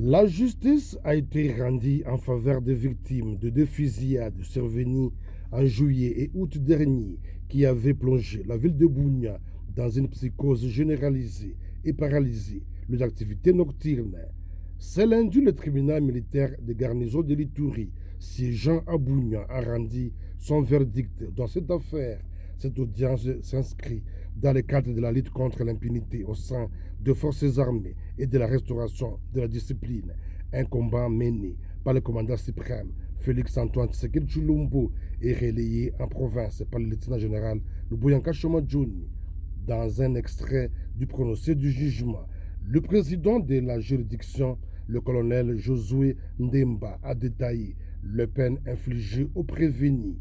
La justice a été rendue en faveur des victimes de deux fusillades survenues en juillet et août dernier qui avaient plongé la ville de Bunia dans une psychose généralisée et paralysé les activités nocturnes. Ce lundi, le tribunal militaire de garnison de l'Ituri, siégeant à Bunia, a rendu son verdict dans cette affaire. Cette audience s'inscrit dans le cadre de la lutte contre l'impunité au sein des forces armées et de la restauration de la discipline, un combat mené par le commandant suprême Félix Antoine Tshisekedi Tshilombo et relayé en province par le lieutenant-général Luboyanka Shomadjouni. Dans un extrait du prononcé du jugement, le président de la juridiction, le colonel Josué Ndemba, a détaillé les peines infligées aux prévenus.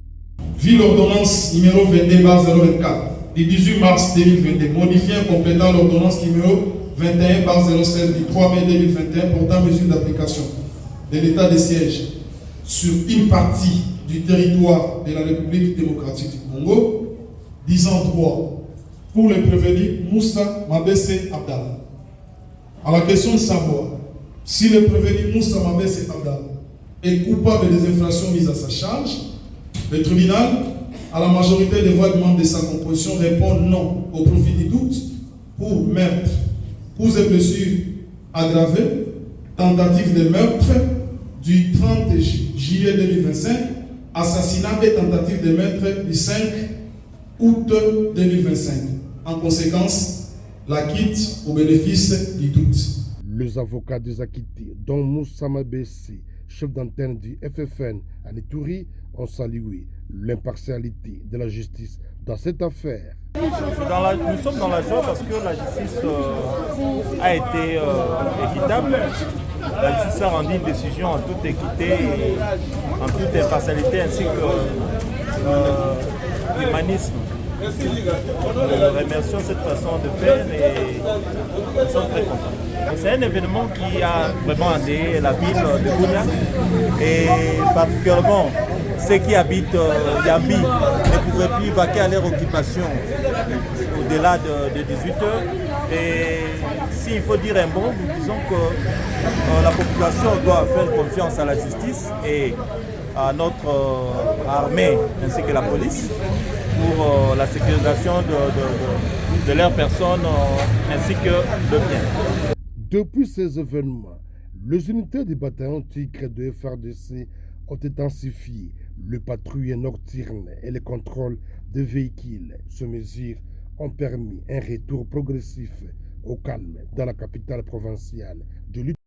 Vu l'ordonnance numéro 22/024 du 18 mars 2022, modifiant et complétant l'ordonnance numéro 21/016 du 3 mai 2021 portant mesure d'application de l'état de siège sur une partie du territoire de la République démocratique du Congo, disant droit pour le prévenu Moussa Mabese Abdallah. À la question de savoir si le prévenu Moussa Mabese Abdallah est coupable des infractions mises à sa charge, le tribunal, à la majorité des voix de membres de sa composition, répond non au profit du doute pour meurtre, coups et blessures aggravées, tentative de meurtre du 30 juillet 2025, assassinat et tentative de meurtre du 5 août 2025. En conséquence, la quitte au bénéfice du doute. Les avocats des acquittés, dont Moussa Mabese, chef d'antenne du FFN à Ituri, ont salué l'impartialité de la justice dans cette affaire. Nous sommes dans la joie parce que la justice a été équitable. La justice a rendu une décision en toute équité et en toute impartialité ainsi que l'humanisme. Nous remercions cette façon de faire et nous sommes très contents. C'est un événement qui a vraiment endeuillé la ville de Bunia et particulièrement ceux qui habitent Yambi ne pouvaient plus vaquer à leur occupation au-delà de 18 heures. Et s'il faut dire un mot, nous disons que la population doit faire confiance à la justice et à notre armée ainsi que la police pour la sécurisation de leurs personnes ainsi que le bien. Depuis ces événements, les unités du bataillon Tigre de FRDC ont intensifié le patrouille nocturne et le contrôle des véhicules. Ces mesures ont permis un retour progressif au calme dans la capitale provinciale de l'Uturi.